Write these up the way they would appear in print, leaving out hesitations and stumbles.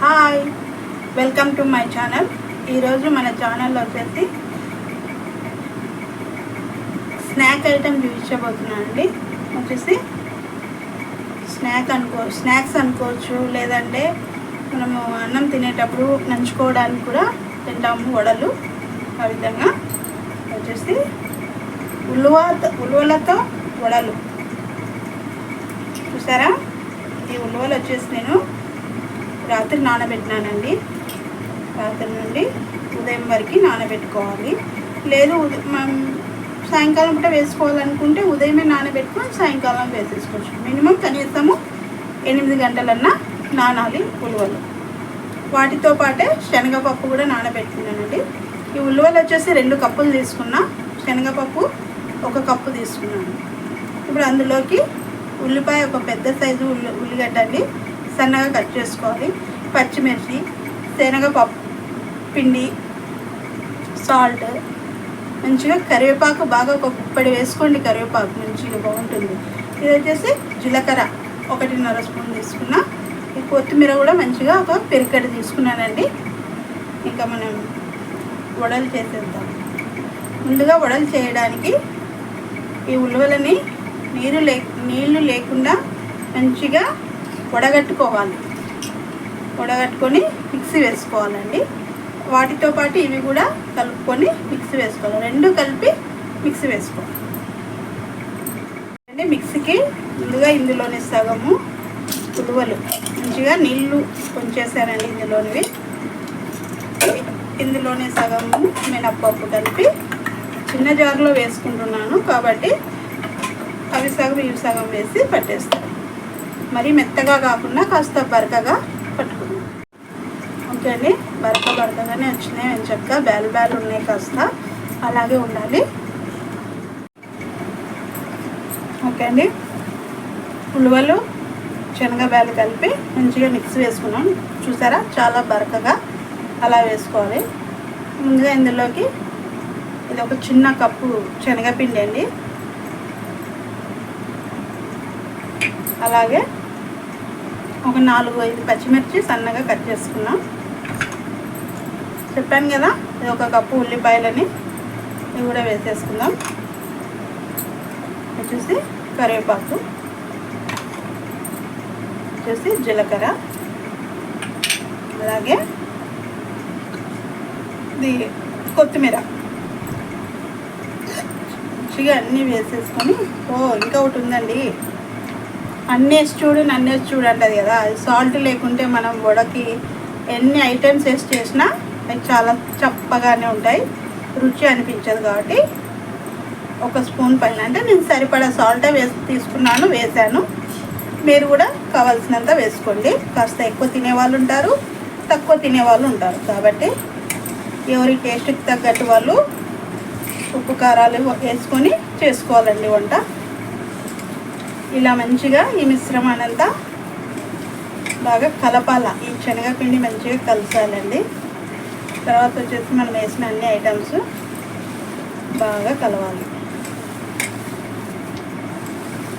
Hi, welcome to my channel. ఈరోజు మన ఛానల్లో వచ్చేసి స్నాక్ ఐటమ్ చూపించబోతున్నానండి. వచ్చేసి స్నాక్స్ అనుకోవచ్చు, లేదంటే మనము అన్నం తినేటప్పుడు నంచుకోవడానికి కూడా తింటాము వడలు. ఆ విధంగా వచ్చేసి ఉలువలతో వడలు. చూసారా, ఈ ఉలువలు వచ్చేసి నేను రాత్రి నానబెట్టినానండి. రాత్రి నుండి ఉదయం వరకు నానబెట్టుకోవాలి. లేదు సాయంకాలం పూట వేసుకోవాలనుకుంటే ఉదయమే నానబెట్టుకొని సాయంకాలం వేసేసుకోవచ్చు. మినిమం కనీసము 8 గంటలన్నా నానాలి ఉలువలు. వాటితో పాటే శనగపప్పు కూడా నానబెట్టుకున్నానండి. ఈ ఉలువలు వచ్చేసి 2 కప్పులు తీసుకున్నా, శనగపప్పు 1 కప్పు తీసుకున్నాను. ఇప్పుడు అందులోకి ఉల్లిపాయ, ఒక పెద్ద సైజు ఉల్లిగడ్డ అండి, సన్నగా కట్ చేసుకోవాలి. పచ్చిమిర్చి, శనగపప్పు పిండి, సాల్ట్, మంచిగా కరివేపాకు బాగా ఒక కుప్పడి వేసుకోండి. కరివేపాకు మంచిగా బాగుంటుంది. ఇది వచ్చేసి జీలకర్ర 1.5 స్పూన్ తీసుకున్నా. ఈ కొత్తిమీర కూడా మంచిగా ఒక పెరికడి తీసుకున్నానండి. ఇంకా మనం వడలు చేసేద్దాం. ముందుగా వడలు చేయడానికి ఈ ఉలువలని నీళ్ళు లేకుండా మంచిగా వడగట్టుకోవాలి. వడగట్టుకొని మిక్సీ వేసుకోవాలండి. వాటితో పాటు ఇవి కూడా కలుపుకొని మిక్సీ వేసుకోవాలి. 2 కలిపి మిక్సీ వేసుకోవాలి. అంటే మిక్సీకి ముందుగా ఇందులోని సగము ఉలువలు మంచిగా నీళ్ళు కొంచేసానండి. ఇందులోనే సగము మినప్పప్పు కలిపి చిన్న జార్లో వేసుకుంటున్నాను కాబట్టి అవి సగం ఇవి సగం వేసి పట్టేస్తాను. మరీ మెత్తగా కాకుండా కాస్త బరకగా పట్టుకున్నాను. ఓకే అండి, బరకగానే వచ్చినాయి. అని చక్కగా బ్యాలు ఉన్నాయి, కాస్త అలాగే ఉండాలి. ఓకే అండి, ఉలువలు శనగ బ్యాలు కలిపి మంచిగా మిక్స్ వేసుకున్నాం. చూసారా, చాలా బరకగా అలా వేసుకోవాలి. ముందుగా ఇందులోకి ఇది ఒక చిన్న కప్పు శనగపిండి అండి, అలాగే ఒక 4-5 పచ్చిమిర్చి సన్నగా కట్ చేసుకున్నాం. చెప్పాను కదా, ఇది 1 కప్పు ఉల్లిపాయలని ఇవి కూడా వేసేసుకుందాం. వచ్చేసి కరివేపాకు, వచ్చేసి జీలకర్ర, అలాగే ఇది కొత్తిమీర మంచిగా అన్నీ వేసేసుకొని. ఇంకా ఒకటి ఉందండి, అన్నేసి చూడు నన్నేసి చూడు అంటది కదా, అది సాల్ట్ లేకుంటే మనం వడకి ఎన్ని ఐటమ్స్ వేసి చేసినా అవి చాలా చప్పగానే ఉంటాయి, రుచి అనిపించదు. కాబట్టి 1 స్పూన్ పైన, అంటే నేను సరిపడా సాల్టే వేసాను. మీరు కూడా కావాల్సినంత వేసుకోండి. కాస్త ఎక్కువ తినేవాళ్ళు ఉంటారు, తక్కువ తినేవాళ్ళు ఉంటారు. కాబట్టి ఎవరి టేస్ట్కి తగ్గట్టు వాళ్ళు ఉప్పు కారాలు వేసుకొని చేసుకోవాలండి వంట. ఇలా మంచిగా ఈ మిశ్రమాన్నంతా బాగా కలపాల. ఈ శనగపిండి మంచిగా కలపాలండి. తర్వాత వచ్చేసి మనం వేసిన అన్ని ఐటమ్స్ బాగా కలవాలి.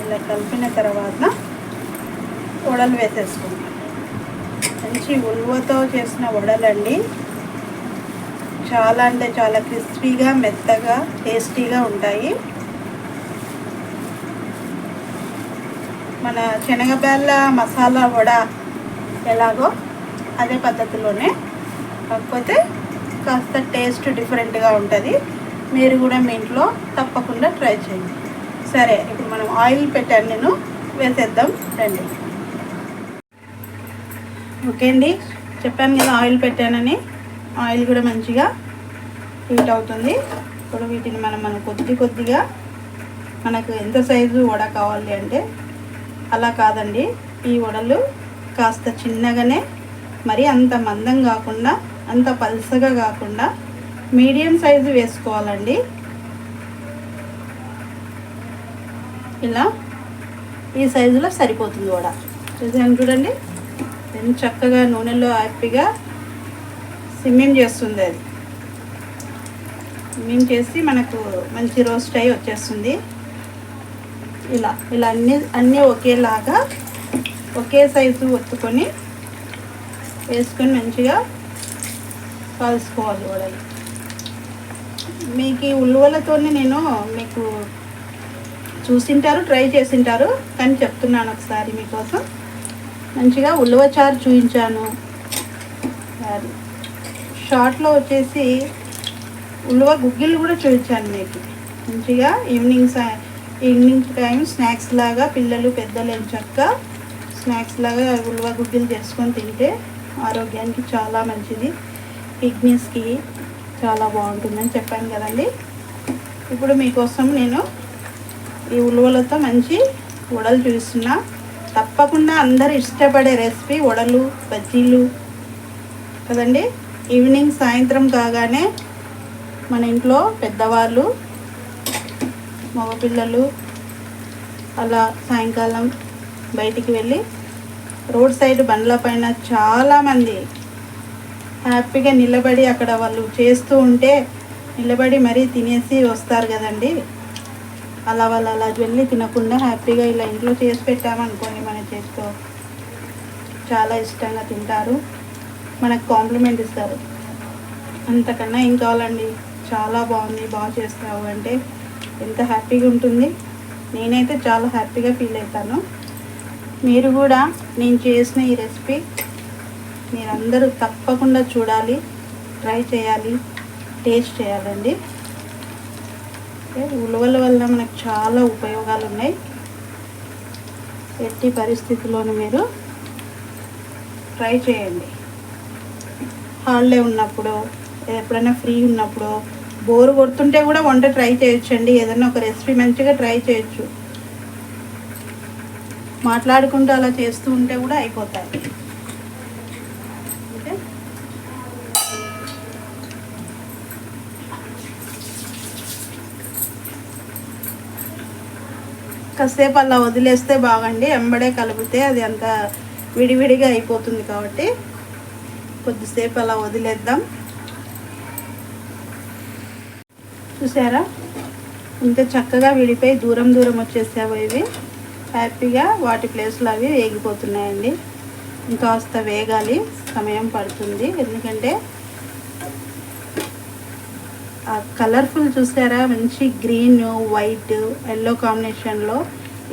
ఇలా కలిపిన తర్వాత వడలు వేసేసుకుంటాం. మంచి ఉలువతో చేసిన వడలండి, చాలా అంటే చాలా క్రిస్పీగా, మెత్తగా, టేస్టీగా ఉంటాయి. మన శనగబెల్ల మసాలా వడ ఎలాగో అదే పద్ధతిలోనే, కాకపోతే కాస్త టేస్ట్ డిఫరెంట్గా ఉంటుంది. మీరు కూడా మీ ఇంట్లో తప్పకుండా ట్రై చేయండి. సరే, ఇప్పుడు మనం ఆయిల్ పెట్టాను, నేను వేసేద్దాం రండి. ఓకే అండి, చెప్పాను కదా ఆయిల్ పెట్టానని. ఆయిల్ కూడా మంచిగా హీట్ అవుతుంది. ఇప్పుడు వీటిని మనం కొద్దిగా మనకు ఎంత సైజు వడ కావాలి అంటే అలా కాదండి, ఈ వడలు కాస్త చిన్నగానే, మరి అంత మందం కాకుండా అంత పల్సగా కాకుండా మీడియం సైజు వేసుకోవాలండి. ఇలా ఈ సైజులో సరిపోతుంది వడ. చూడండి, ఎంత చక్కగా నూనెలో హ్యాపీగా సిమ్మింగ్ చేస్తుంది. అది సిమ్మింగ్ చేసి మనకు మంచి రోస్ట్ అయ్యి వచ్చేస్తుంది. ఇలా అన్నీ ఒకేలాగా ఒకే సైజు ఒత్తుకొని వేసుకొని మంచిగా కలుసుకోవాలి వడలు. మీకు ఈ ఉలువలతోనే నేను మీకు చూసింటారు, ట్రై చేసింటారు, కానీ చెప్తున్నాను ఒకసారి మీకోసం. మంచిగా ఉలువ చారు చూపించాను. షార్ట్లో వచ్చేసి ఉలువ గుగ్గిళ్ళు కూడా చూపించాను మీకు. మంచిగా ఈవినింగ్ టైం స్నాక్స్ లాగా పిల్లలు పెద్దలు చక్కగా స్నాక్స్ లాగా ఉలువ గుగ్గిళ్ళు చేసుకొని తింటే ఆరోగ్యానికి చాలా మంచిది, కిడ్నీస్కి చాలా బాగుంటుందని చెప్పాను కదండి. ఇప్పుడు మీకోసం నేను ఈ ఉలువలతో మంచి వడలు చూపిస్తున్నా. తప్పకుండా అందరూ ఇష్టపడే రెసిపీ వడలు బజ్జీలు కదండి. ఈవినింగ్ సాయంత్రం కాగానే మన ఇంట్లో పెద్దవాళ్ళు మగపిల్లలు అలా సాయంకాలం బయటికి వెళ్ళి రోడ్ సైడ్ బండ్ల పైన చాలామంది హ్యాపీగా నిలబడి అక్కడ వాళ్ళు చేస్తూ ఉంటే నిలబడి మరీ తినేసి వస్తారు కదండి. వాళ్ళు అలా వెళ్ళి తినకుండా హ్యాపీగా ఇలా ఇంట్లో చేసి పెట్టామనుకోండి మన చేతితో చాలా ఇష్టంగా తింటారు, మనకు కాంప్లిమెంట్ ఇస్తారు. అంతకన్నా ఏం కావాలండి, చాలా బాగుంది, బాగా చేస్తావు అంటే ఎంత హ్యాపీగా ఉంటుంది. నేనైతే చాలా హ్యాపీగా ఫీల్ అవుతాను. మీరు కూడా నేను చేసిన ఈ రెసిపీ మీరందరూ తప్పకుండా చూడాలి, ట్రై చేయాలి, టేస్ట్ చేయాలండి. ఉలువల వల్ల మనకు చాలా ఉపయోగాలు ఉన్నాయి. ఎట్టి పరిస్థితుల్లోనూ మీరు ట్రై చేయండి. హాలిడే ఉన్నప్పుడు, ఎప్పుడైనా ఫ్రీ ఉన్నప్పుడు, బోరు కొడుతుంటే కూడా వంట ట్రై చేయొచ్చండి. ఏదైనా ఒక రెసిపీ మంచిగా ట్రై చేయొచ్చు. మాట్లాడుకుంటూ అలా చేస్తూ ఉంటే కూడా అయిపోతాయి. ఓకే, కాసేపు అలా వదిలేస్తే బాగండి, ఎంబడే కలిపితే అది అంత విడివిడిగా అయిపోతుంది. కాబట్టి కొద్దిసేపు అలా వదిలేద్దాం. చూసారా ఇంత చక్కగా విడిపోయి దూరం వచ్చేసావు. ఇవి హ్యాపీగా వాటి ప్లేస్లో అవి వేగిపోతున్నాయండి. ఇంకాస్త వేగాలి, సమయం పడుతుంది. ఎందుకంటే ఆ కలర్ఫుల్ చూసారా, మంచి గ్రీన్ వైట్ ఎల్లో కాంబినేషన్లో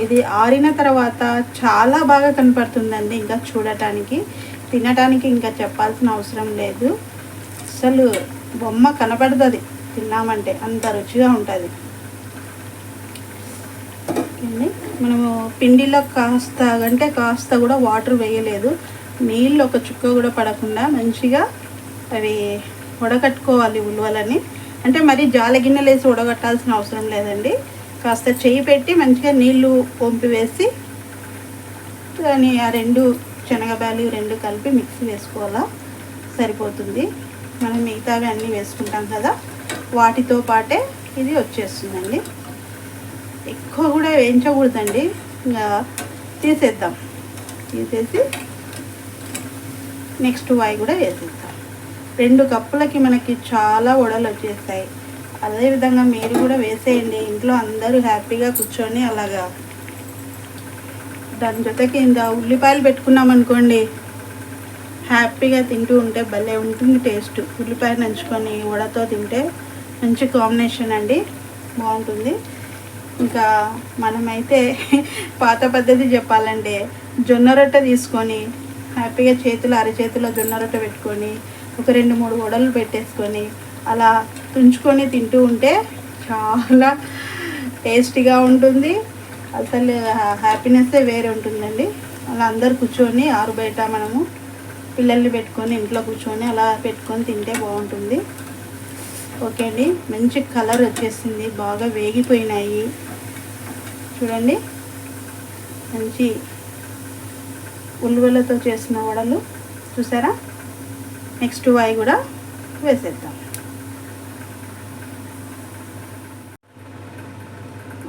ఇది ఆరిన తర్వాత చాలా బాగా కనపడుతుందండి. ఇంకా చూడటానికి తినటానికి ఇంకా చెప్పాల్సిన అవసరం లేదు. అసలు బొమ్మ కనపడుతుంది తిన్నామంటే, అంత రుచిగా ఉంటుంది. మనము పిండిలో కాస్త కూడా వాటర్ వేయలేదు, నీళ్ళు ఒక చుక్క కూడా పడకుండా మంచిగా అవి ఉడకట్టుకోవాలి ఉలువలని. అంటే మరి జాల గిన్నెలు వేసి ఉడగట్టాల్సిన అవసరం లేదండి. కాస్త చేయి పెట్టి మంచిగా నీళ్ళు పొంపి వేసి దాని ఆ రెండు శనగబాలు రెండు కలిపి మిక్సీ వేసుకోవాలా, సరిపోతుంది. మనం మిగతావి అన్నీ వేసుకుంటాం కదా, వాటితో పాటే ఇది వచ్చేస్తుందండి. ఎక్కువ కూడా వేయించకూడదండి. ఇంకా తీసేద్దాం, తీసేసి నెక్స్ట్ వాయి కూడా వేసేద్దాం. 2 కప్పులకి మనకి చాలా వడలు వచ్చేస్తాయి. అదేవిధంగా మీరు కూడా వేసేయండి. ఇంట్లో అందరూ హ్యాపీగా కూర్చొని అలాగా దాని జొతకి ఇంత ఉల్లిపాయలు పెట్టుకున్నాం అనుకోండి, హ్యాపీగా తింటూ ఉంటే భలే ఉంటుంది టేస్ట్. ఉల్లిపాయ నంచుకొని వడతో తింటే మంచి కాంబినేషన్ అండి, బాగుంటుంది. ఇంకా మనమైతే పాత పద్ధతి చెప్పాలంటే జొన్న రొట్టె తీసుకొని హ్యాపీగా అరచేతిలో జొన్న రొట్టె పెట్టుకొని ఒక 2-3 వడలు పెట్టేసుకొని అలా తుంచుకొని తింటూ ఉంటే చాలా టేస్టీగా ఉంటుంది. అసలు హ్యాపీనెస్సే వేరే ఉంటుందండి. అలా అందరు కూర్చొని బయట మనము పిల్లల్ని పెట్టుకొని ఇంట్లో కూర్చొని అలా పెట్టుకొని తింటే బాగుంటుంది. ఓకే అండి, మంచి కలర్ వచ్చేసింది, బాగా వేగిపోయినాయి చూడండి. మంచి ఉల్లివలతో చేసిన వడలు చూసారా. నెక్స్ట్ వాయి కూడా వేసేద్దాం.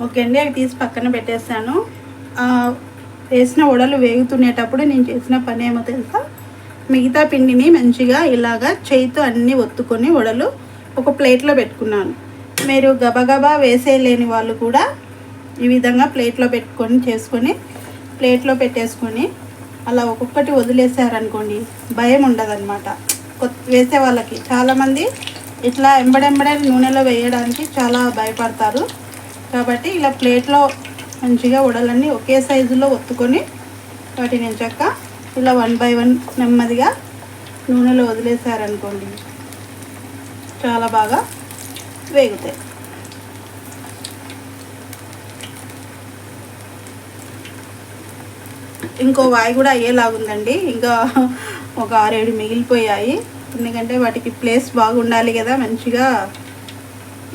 ఓకే అండి, అవి తీసి పక్కన పెట్టేస్తాను. వేసిన వడలు వేగుతునేటప్పుడు నేను చేసిన పని ఏమో తెలుసా, మిగతా పిండిని మంచిగా ఇలాగా చేయితో అన్నీ ఒత్తుకొని వడలు ఒక ప్లేట్లో పెట్టుకున్నాను. మీరు గబగబా వేసేయలేని వాళ్ళు కూడా ఈ విధంగా ప్లేట్లో పెట్టుకొని చేసుకొని ప్లేట్లో పెట్టేసుకొని అలా ఒక్కొక్కటి వదిలేసారనుకోండి భయం ఉండదన్నమాట వేసే వాళ్ళకి. చాలామంది ఇట్లా ఎంబడెంబడే నూనెలో వేయడానికి చాలా భయపడతారు. కాబట్టి ఇలా ప్లేట్లో మంచిగా వడలన్నీ ఒకే సైజులో ఒత్తుకొని వాటిని చక్క ఇలా 1 by 1 నెమ్మదిగా నూనెలో వదిలేసారనుకోండి చాలా బాగా వేగుతాయి. ఇంకో వాయి కూడా అయ్యేలాగుందండి. ఇంకా ఒక 6-7 మిగిలిపోయాయి. ఎందుకంటే వాటికి ప్లేస్ బాగుండాలి కదా, మంచిగా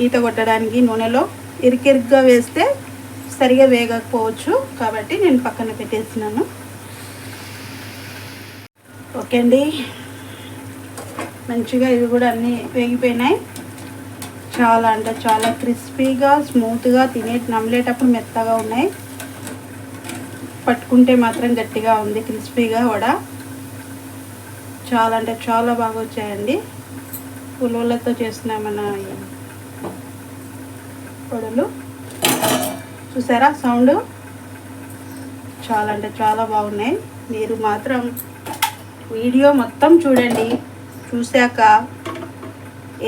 ఈత కొట్టడానికి. నూనెలో ఇరికిరిగ్గా వేస్తే సరిగా వేగకపోవచ్చు, కాబట్టి నేను పక్కన పెట్టేసినాను. ఓకే అండి, మంచిగా ఇవి కూడా అన్నీ వేగిపోయినాయి. చాలా అంటే చాలా క్రిస్పీగా స్మూత్గా నమిలేటప్పుడు మెత్తగా ఉన్నాయి. పట్టుకుంటే మాత్రం గట్టిగా ఉంది క్రిస్పీగా. వడ చాలా అంటే చాలా బాగా వచ్చాయండి. ఉలవలతో చేసిన మన వడలు చూసారా సౌండ్, చాలా అంటే చాలా బాగున్నాయి. మీరు మాత్రం వీడియో మొత్తం చూడండి, చూశాక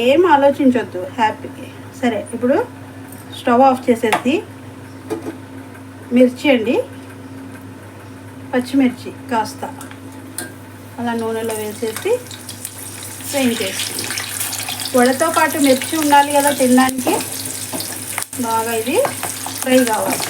ఏం ఆలోచించొద్దు, హ్యాపీ. సరే, ఇప్పుడు స్టవ్ ఆఫ్ చేసేసి మిర్చి అండి, పచ్చిమిర్చి కాస్త అలా నూనెలో వేసేసి వేయించేస్తుంది. వడతో పాటు మిర్చి ఉండాలి కదా తినడానికి, బాగా ఇది ఫ్రై కావాలి.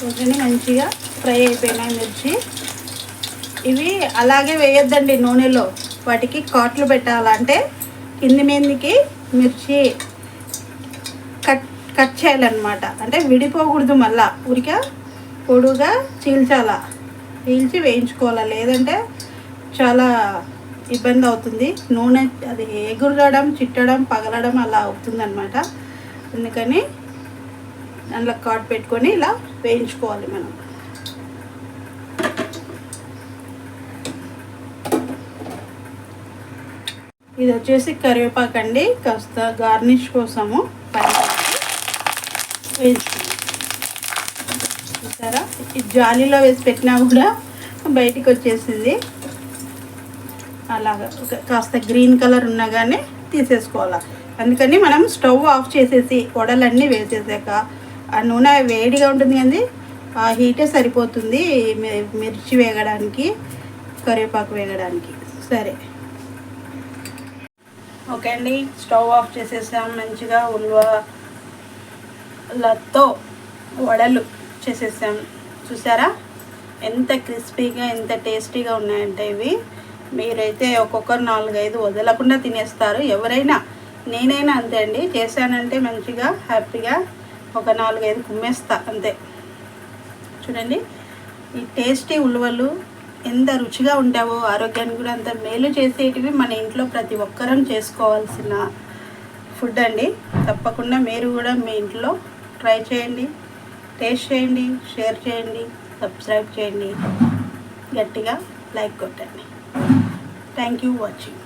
కొంచెం మంచిగా ఫ్రై అయిపోయినాయి మిర్చి. ఇవి అలాగే వేయొద్దండి నూనెలో, వాటికి కాట్లు పెట్టాలంటే కింది మీదకి మిర్చి కట్ చేయాలన్నమాట. అంటే విడిపోకూడదు, మళ్ళా ఊరికే పొడుగా చీల్చి వేయించుకోవాలి. లేదంటే చాలా ఇబ్బంది అవుతుంది. నూనె అది ఎగురడం, చిట్టడం, పగలడం అలా అవుతుందన్నమాట. అందుకని దాంట్లో కాట్ పెట్టుకొని ఇలా వేయించుకోవాలి మనం. ఇది వచ్చేసి కరివేపాకు అండి, కాస్త గార్నిష్ కోసము పైన వేయించుకోండి. చూసారా, ఈ జాలీలో వేసి పెట్టినా కూడా బయటికి వచ్చేసింది. అలాగా కాస్త గ్రీన్ కలర్ ఉన్నా కానీ తీసేసుకోవాలి. అందుకని మనం స్టవ్ ఆఫ్ చేసేసి వడలన్నీ వేసేసాక ఆ నూనె వేడిగా ఉంటుంది కానీ ఆ హీటే సరిపోతుంది మిర్చి వేగడానికి, కరివేపాకు వేగడానికి. సరే, ఓకే అండి, స్టవ్ ఆఫ్ చేసేసాం. మంచిగా ఉల్వలతో వడలు చేసేసాం. చూసారా ఎంత క్రిస్పీగా, ఎంత టేస్టీగా ఉన్నాయంటే ఇవి. మీరైతే ఒక్కొక్కరు 4-5 వదలకుండా తినేస్తారు. ఎవరైనా, నేనైనా అంతే అండి. చేశానంటే మంచిగా హ్యాపీగా ఒక 4-5 కుమ్మేస్తా అంతే. చూడండి ఈ టేస్టీ ఉలవలు ఎంత రుచిగా ఉంటావో, ఆరోగ్యానికి కూడా అంత మేలు చేసేటివి. మన ఇంట్లో ప్రతి ఒక్కరం చేసుకోవాల్సిన ఫుడ్ అండి. తప్పకుండా మీరు కూడా మీ ఇంట్లో ట్రై చేయండి, టేస్ట్ చేయండి, షేర్ చేయండి, సబ్స్క్రైబ్ చేయండి, గట్టిగా లైక్ కొట్టండి. Thank you watching.